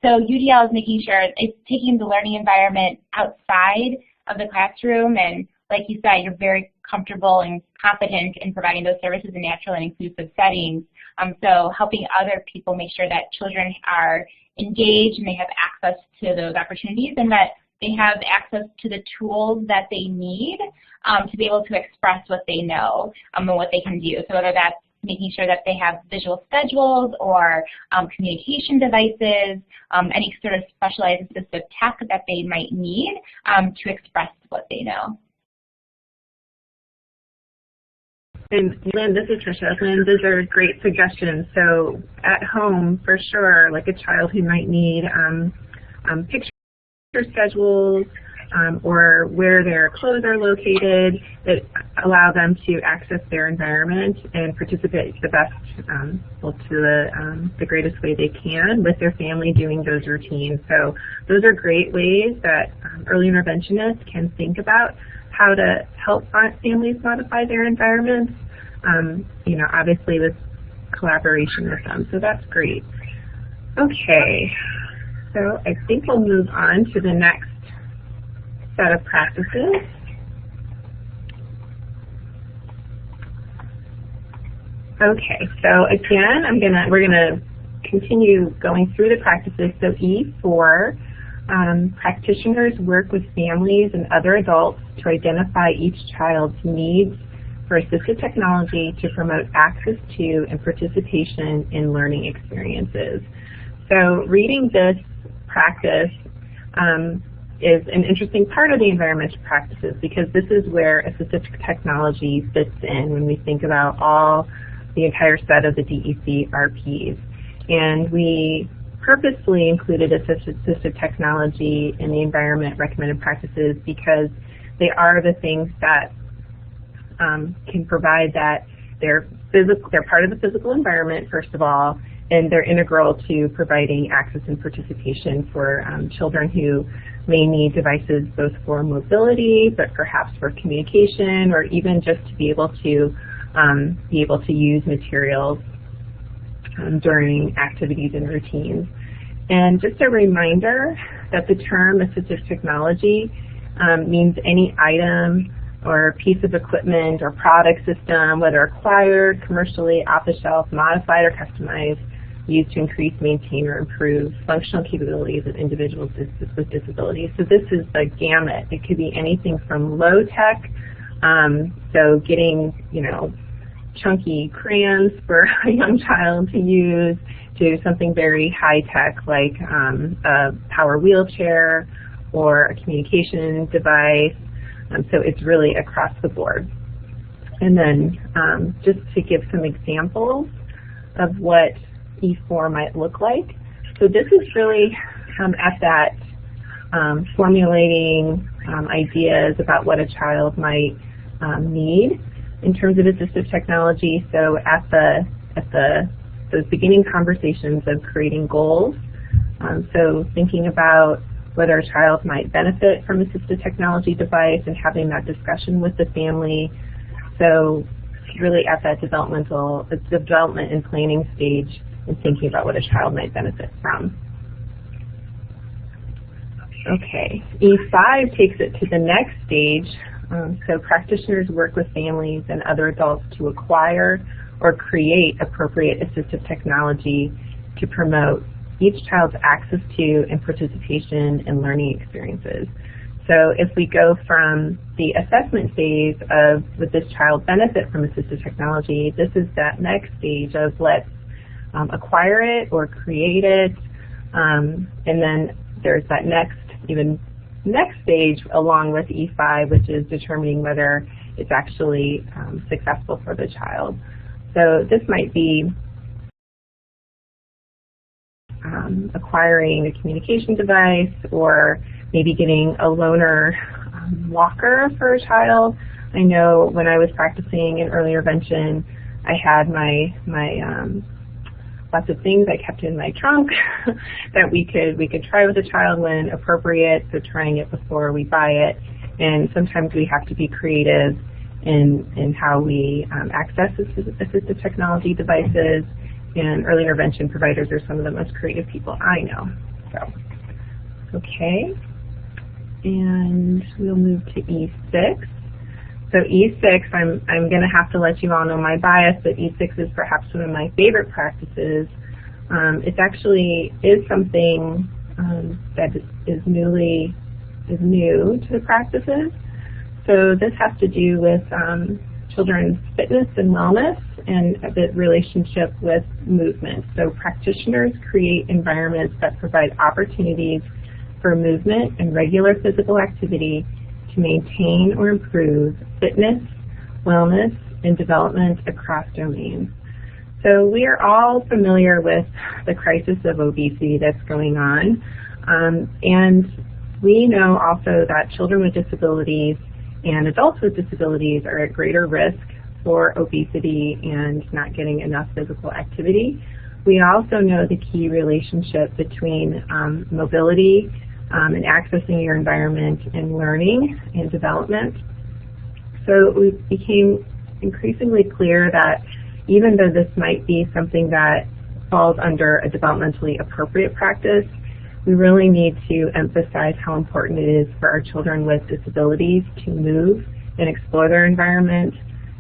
So UDL is making sure it's taking the learning environment outside of the classroom, and like you said, you're very comfortable and competent in providing those services in natural and inclusive settings. So helping other people make sure that children are engaged and they have access to those opportunities, and that they have access to the tools that they need to be able to express what they know and what they can do. So whether that's making sure that they have visual schedules or communication devices, any sort of specialized assistive tech that they might need to express what they know. And Lynn, this is Tricia. Lynn, those are great suggestions. So at home, for sure, like a child who might need picture schedules or where their clothes are located that allow them to access their environment and participate the best, the greatest way they can with their family doing those routines. So those are great ways that early interventionists can think about how to help families modify their environments, obviously with collaboration with them. So that's great. Okay, so I think we'll move on to the next set of practices. Okay, so again, we're gonna continue going through the practices. So E4, practitioners work with families and other adults to identify each child's needs for assistive technology to promote access to and participation in learning experiences. So reading this practice is an interesting part of the environmental practices, because this is where assistive technology fits in when we think about the entire set of the DEC RPs. And we purposely included assistive technology in the environment recommended practices because they are the things that can provide that they're part of the physical environment, first of all, and they're integral to providing access and participation for children who may need devices both for mobility, but perhaps for communication, or even just to be able to use materials during activities and routines. And just a reminder that the term assistive technology means any item or piece of equipment or product system, whether acquired, commercially, off-the-shelf, modified, or customized, used to increase, maintain, or improve functional capabilities of individuals with disabilities. So this is the gamut. It could be anything from low-tech, so getting, chunky crayons for a young child to use, to something very high-tech like a power wheelchair or a communication device. So it's really across the board. And then just to give some examples of what E4 might look like. So this is really at that formulating ideas about what a child might need in terms of assistive technology. So at those beginning conversations of creating goals, so thinking about whether a child might benefit from assistive technology device and having that discussion with the family. So really at that development and planning stage and thinking about what a child might benefit from. Okay, E5 takes it to the next stage. So practitioners work with families and other adults to acquire or create appropriate assistive technology to promote each child's access to and participation in learning experiences. So if we go from the assessment phase of would this child benefit from assistive technology, this is that next stage of let's acquire it or create it, and then there's that next stage along with E5, which is determining whether it's actually successful for the child. So this might be acquiring a communication device, or maybe getting a loaner walker for a child. I know when I was practicing in early intervention, I had my lots of things I kept in my trunk that we could try with a child when appropriate, so trying it before we buy it. And sometimes we have to be creative in how we access assistive technology devices, and early intervention providers are some of the most creative people I know. So, okay, and we'll move to E6. So E6, I'm going to have to let you all know my bias, but E6 is perhaps one of my favorite practices. It actually is something that is new to the practices. So this has to do with children's fitness and wellness and the relationship with movement. So practitioners create environments that provide opportunities for movement and regular physical activity to maintain or improve fitness, wellness, and development across domains. So we are all familiar with the crisis of obesity that's going on, and we know also that children with disabilities and adults with disabilities are at greater risk for obesity and not getting enough physical activity. We also know the key relationship between mobility and accessing your environment and learning and development. So it became increasingly clear that even though this might be something that falls under a developmentally appropriate practice, we really need to emphasize how important it is for our children with disabilities to move and explore their environment,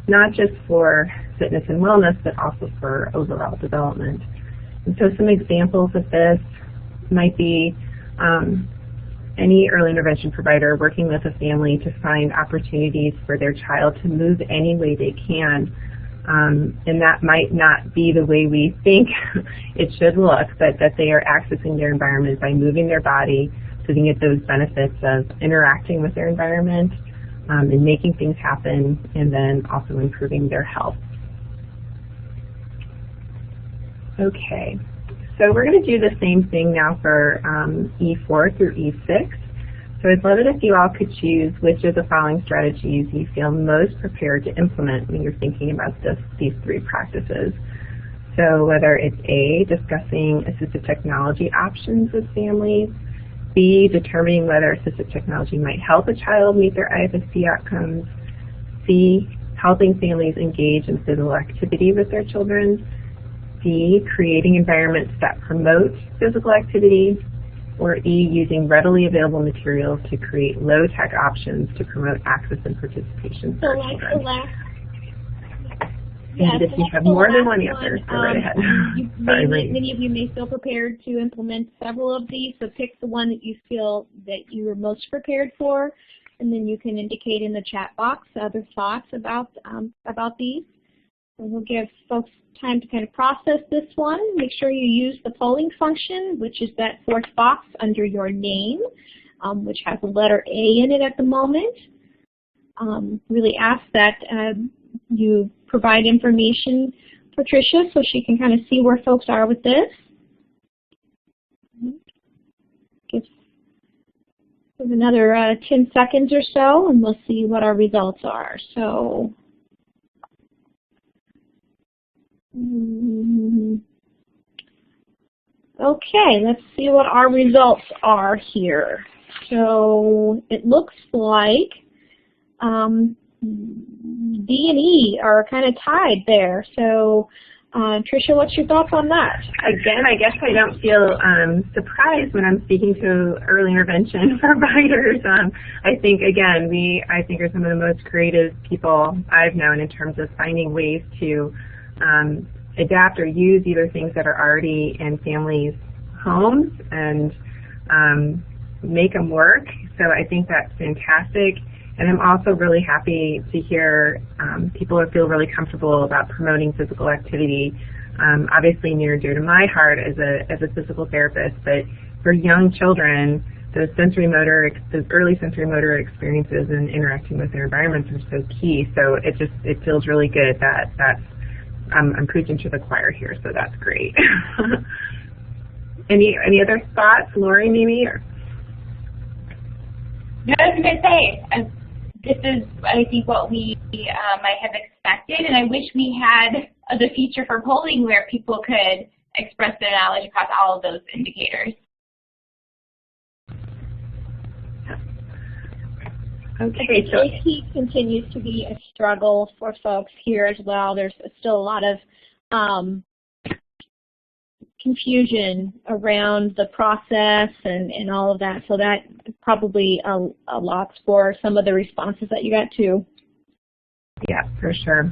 not just for fitness and wellness, but also for overall development. And so some examples of this might be any early intervention provider working with a family to find opportunities for their child to move any way they can. And that might not be the way we think it should look, but that they are accessing their environment by moving their body so they get those benefits of interacting with their environment and making things happen, and then also improving their health. Okay, so we're going to do the same thing now for E4 through E6. So I'd love it if you all could choose which of the following strategies you feel most prepared to implement when you're thinking about these three practices. So whether it's A, discussing assistive technology options with families, B, determining whether assistive technology might help a child meet their IFSC outcomes, C, helping families engage in physical activity with their children, D, creating environments that promote physical activity, or E, using readily available materials to create low-tech options to promote access and participation for children. And if you have more than one answer, go right ahead. Many of you may feel prepared to implement several of these, so pick the one that you feel that you are most prepared for, and then you can indicate in the chat box other thoughts about these. And we'll give folks time to kind of process this one. Make sure you use the polling function, which is that fourth box under your name, which has the letter A in it at the moment. Really ask that you provide information for Tricia so she can kind of see where folks are with this. Give another 10 seconds or so, and we'll see what our results are. So. Okay, let's see what our results are here. So it looks like D and E are kind of tied there. So Tricia, what's your thoughts on that? Again, I guess I don't feel surprised when I'm speaking to early intervention providers. I think, again, I think are some of the most creative people I've known in terms of finding ways to adapt or use either things that are already in families' homes and make them work. So I think that's fantastic. And I'm also really happy to hear people feel really comfortable about promoting physical activity. Obviously near and dear to my heart as a physical therapist, but for young children, those early sensory motor experiences and interacting with their environments are so key. So it feels really good that I'm preaching to the choir here, so that's great. Any other thoughts, Lori, maybe? Or? No, I was going to say, this is, I think, what we might have expected, and I wish we had the feature for polling where people could express their knowledge across all of those indicators. Okay, so DEC continues to be a struggle for folks here as well. There's still a lot of confusion around the process and all of that, so that probably a lot for some of the responses that you got too. Yeah, for sure.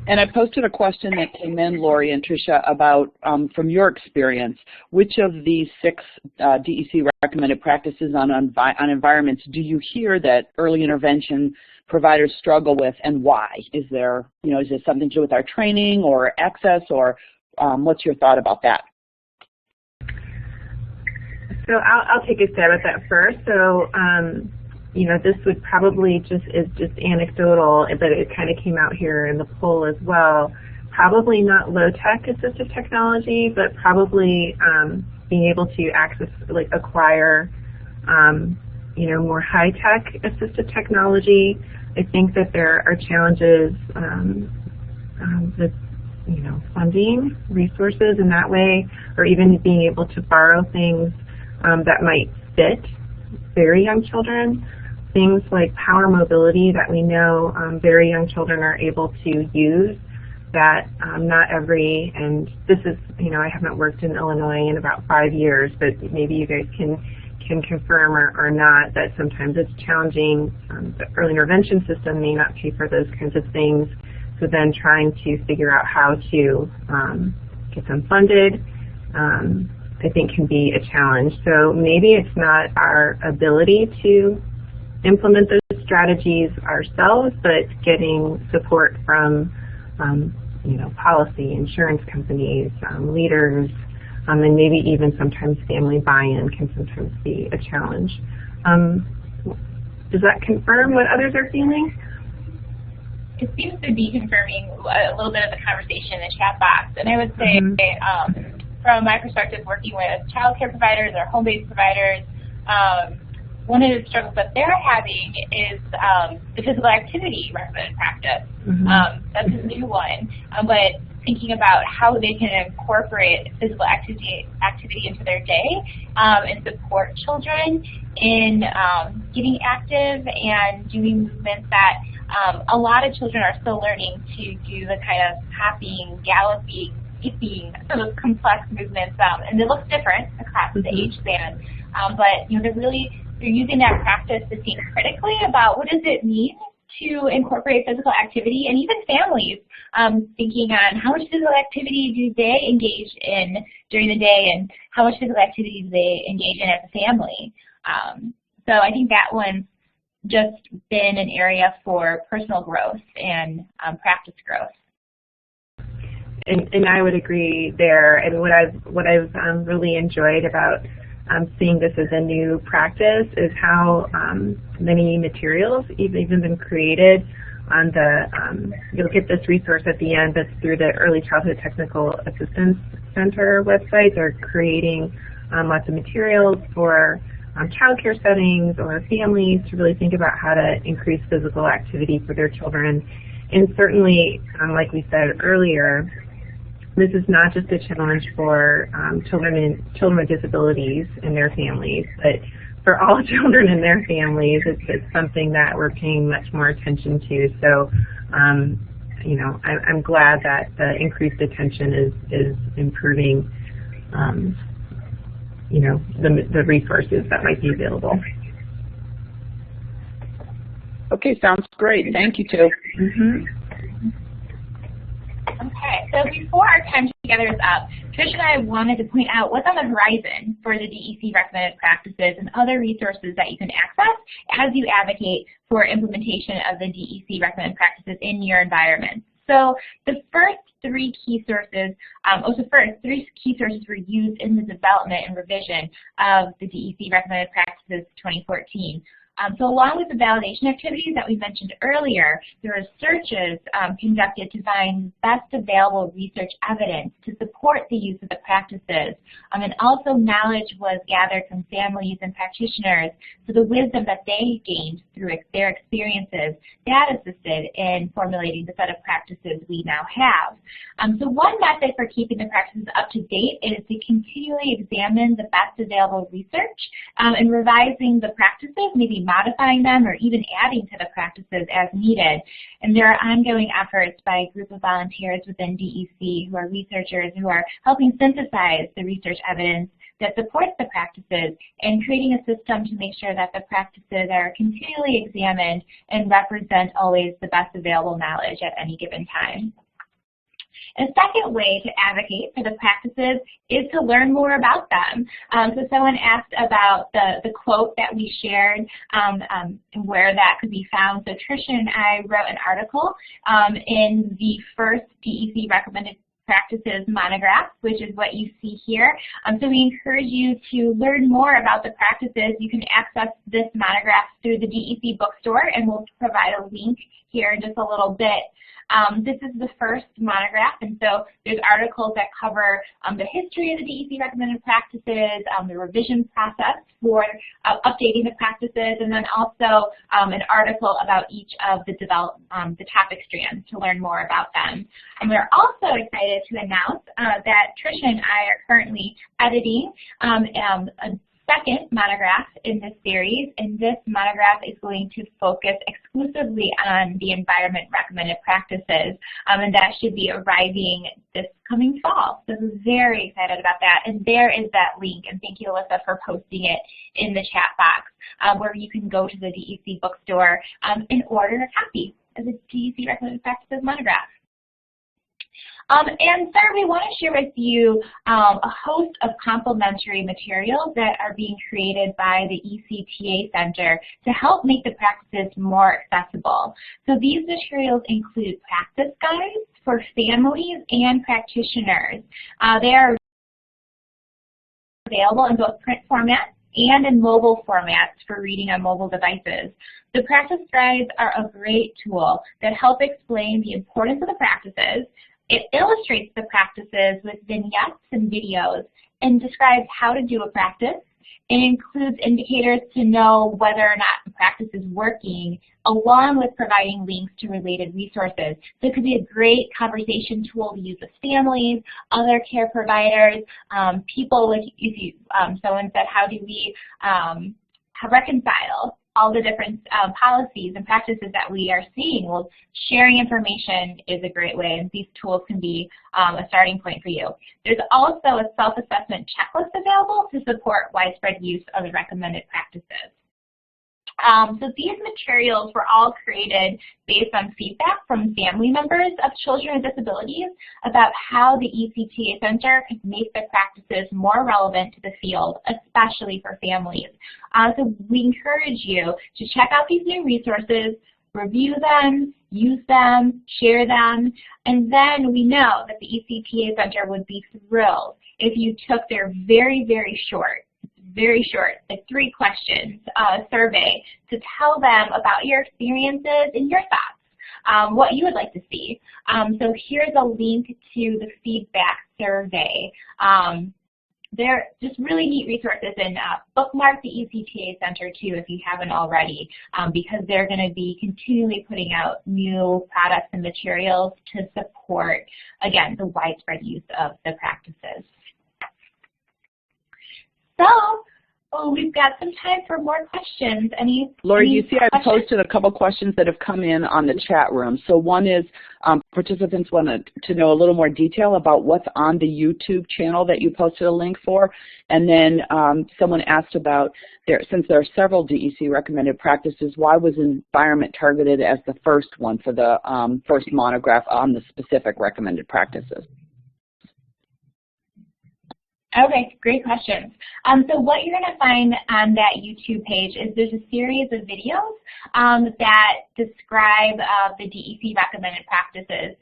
And I posted a question that came in, Lori and Tricia, about, from your experience, which of these 6 DEC recommended practices on environments do you hear that early intervention providers struggle with, and why? Is there, is it something to do with our training or access, or what's your thought about that? So I'll take a stab at that first. So, this would probably is just anecdotal, but it kind of came out here in the poll as well. Probably not low-tech assistive technology, but probably being able to access, acquire, more high-tech assistive technology. I think that there are challenges with, funding resources in that way, or even being able to borrow things that might fit very young children. Things like power mobility that we know very young children are able to use, that not every, and this is, I haven't worked in Illinois in about 5 years, but maybe you guys can confirm or not that sometimes it's challenging. The early intervention system may not pay for those kinds of things, so then trying to figure out how to get them funded, I think can be a challenge. So maybe it's not our ability to implement those strategies ourselves, but getting support from, policy, insurance companies, leaders, and maybe even sometimes family buy-in can sometimes be a challenge. Does that confirm what others are feeling? It seems to be confirming a little bit of the conversation in the chat box, and I would say, from my perspective, working with child care providers or home-based providers, one of the struggles that they're having is the physical activity recommended practice. That's a new one, but thinking about how they can incorporate physical activity into their day and support children in getting active and doing movements that a lot of children are still learning to do, the kind of hopping, galloping, skipping, those complex movements, and it looks different across the age span. But they're using that practice to think critically about what does it mean to incorporate physical activity, and even families thinking on how much physical activity do they engage in during the day, and how much physical activity do they engage in as a family. So I think that one's just been an area for personal growth and practice growth. And I would agree there. And what I've really enjoyed about seeing this as a new practice is how many materials have even been created on the, you'll get this resource at the end, that's through the Early Childhood Technical Assistance Center website. They're creating lots of materials for child care settings or families to really think about how to increase physical activity for their children. And certainly, like we said earlier, this is not just a challenge for children with disabilities and their families, but for all children and their families, it's something that we're paying much more attention to. So, I'm glad that the increased attention is improving, the resources that might be available. Okay, sounds great. Thank you, too. Okay, so before our time together is up, Tricia and I wanted to point out what's on the horizon for the DEC recommended practices and other resources that you can access as you advocate for implementation of the DEC recommended practices in your environment. So the first three key sources, were used in the development and revision of the DEC recommended practices 2014. So along with the validation activities that we mentioned earlier, there are searches conducted to find best available research evidence to support the use of the practices. And also knowledge was gathered from families and practitioners, so the wisdom that they gained through their experiences that assisted in formulating the set of practices we now have. So one method for keeping the practices up to date is to continually examine the best available research and revising the practices, maybe modifying them or even adding to the practices as needed. And there are ongoing efforts by a group of volunteers within DEC who are researchers who are helping synthesize the research evidence that supports the practices and creating a system to make sure that the practices are continually examined and represent always the best available knowledge at any given time. A second way to advocate for the practices is to learn more about them. So someone asked about the quote that we shared and where that could be found. So Tricia and I wrote an article in the first DEC recommended practices monograph, which is what you see here. So we encourage you to learn more about the practices. You can access this monograph through the DEC bookstore, and we'll provide a link here in just a little bit. This is the first monograph, and so there's articles that cover the history of the DEC recommended practices, the revision process for updating the practices, and then also an article about each of the topic strands to learn more about them. And we're also excited to announce that Tricia and I are currently editing a second monograph in this series, and this monograph is going to focus exclusively on the environment recommended practices, and that should be arriving this coming fall. So we're very excited about that, and there is that link, and thank you, Alyssa, for posting it in the chat box, where you can go to the DEC bookstore and order a copy of the DEC recommended practices monograph. And third, we want to share with you a host of complementary materials that are being created by the ECTA Center to help make the practices more accessible. So these materials include practice guides for families and practitioners. They are available in both print format and in mobile formats for reading on mobile devices. The practice guides are a great tool that help explain the importance of the practices. It illustrates the practices with vignettes and videos and describes how to do a practice. It includes indicators to know whether or not the practice is working, along with providing links to related resources. So it could be a great conversation tool to use with families, other care providers, people like someone said, how do we reconcile all the different policies and practices that we are seeing? Well, sharing information is a great way, and these tools can be a starting point for you. There's also a self-assessment checklist available to support widespread use of the recommended practices. So these materials were all created based on feedback from family members of children with disabilities about how the ECTA Center could make the practices more relevant to the field, especially for families. So we encourage you to check out these new resources, review them, use them, share them, and then we know that the ECTA Center would be thrilled if you took their very short, like 3 questions survey to tell them about your experiences and your thoughts, what you would like to see. So here's a link to the feedback survey. They're just really neat resources, and bookmark the ECTA Center too if you haven't already, because they're going to be continually putting out new products and materials to support, again, the widespread use of the practices. So, we've got some time for more questions. Lori, you see I've posted a couple questions that have come in on the chat room. So one is participants wanted to know a little more detail about what's on the YouTube channel that you posted a link for. And then someone asked about, since there are several DEC recommended practices, why was environment targeted as the first one for the first monograph on the specific recommended practices? Okay, great questions. So what you're going to find on that YouTube page is there's a series of videos that describe the DEC recommended practices.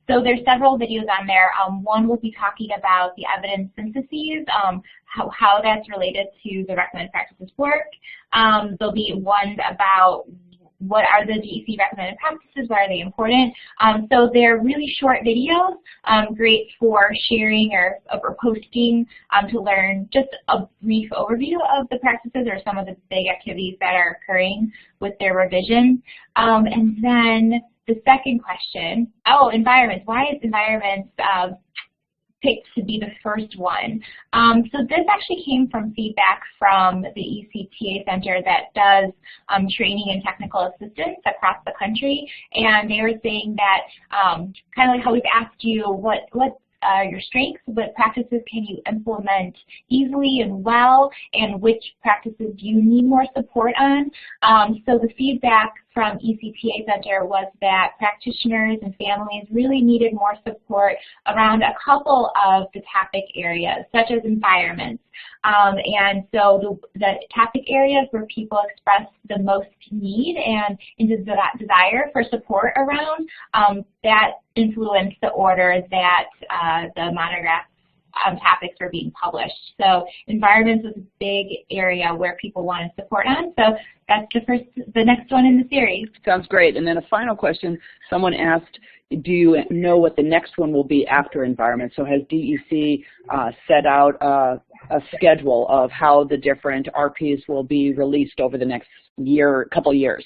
So there's several videos on there. One will be talking about the evidence syntheses, how that's related to the recommended practices work. There'll be ones about what are the DEC recommended practices, why are they important. So they're really short videos, great for sharing or posting to learn just a brief overview of the practices or some of the big activities that are occurring with their revision. And then the second question, environments. Why is environments picked to be the first one? So this actually came from feedback from the ECTA Center that does training and technical assistance across the country, and they were saying that kind of like how we've asked you what your strengths, what practices can you implement easily and well, and which practices do you need more support on. So the feedback from ECTA Center was that practitioners and families really needed more support around a couple of the topic areas, such as environments. And so the topic areas where people express the most need and desire for support around, that influenced the order that the monograph topics were being published. So environments was a big area where people wanted support on. So that's the next one in the series. Sounds great. And then a final question, someone asked, do you know what the next one will be after environment? So has DEC set out a schedule of how the different RPs will be released over the next couple years?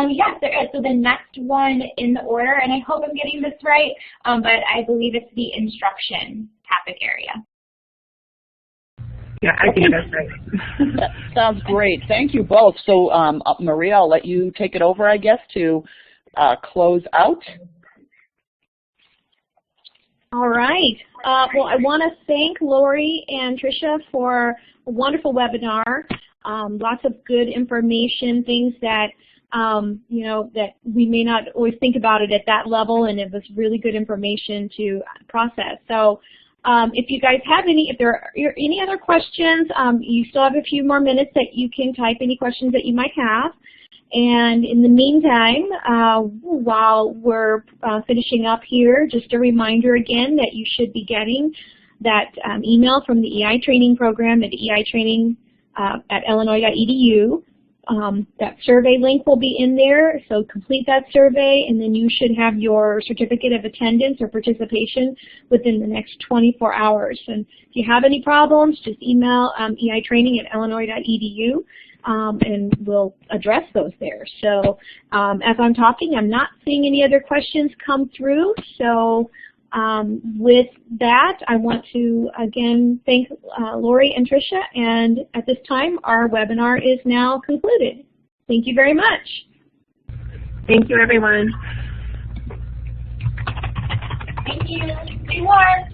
Yes, there is. So the next one in the order, and I hope I'm getting this right, but I believe it's the instruction topic area. Yeah, I think that's right. That sounds great. Thank you both. So Maria, I'll let you take it over, I guess, to close out. All right. Well, I want to thank Lori and Tricia for a wonderful webinar. Lots of good information, things that that we may not always think about it at that level, and it was really good information to process. So if you guys have if there are any other questions, you still have a few more minutes that you can type any questions that you might have. And in the meantime, while we're finishing up here, just a reminder again that you should be getting that email from the EI training program at eitraining@illinois.edu. That survey link will be in there, so complete that survey, and then you should have your certificate of attendance or participation within the next 24 hours. And if you have any problems, just email eitraining@illinois.edu, and we'll address those there. So as I'm talking, I'm not seeing any other questions come through, so with that, I want to again thank Lori and Tricia, and at this time our webinar is now concluded. Thank you very much. Thank you, everyone. Thank you. Stay warm.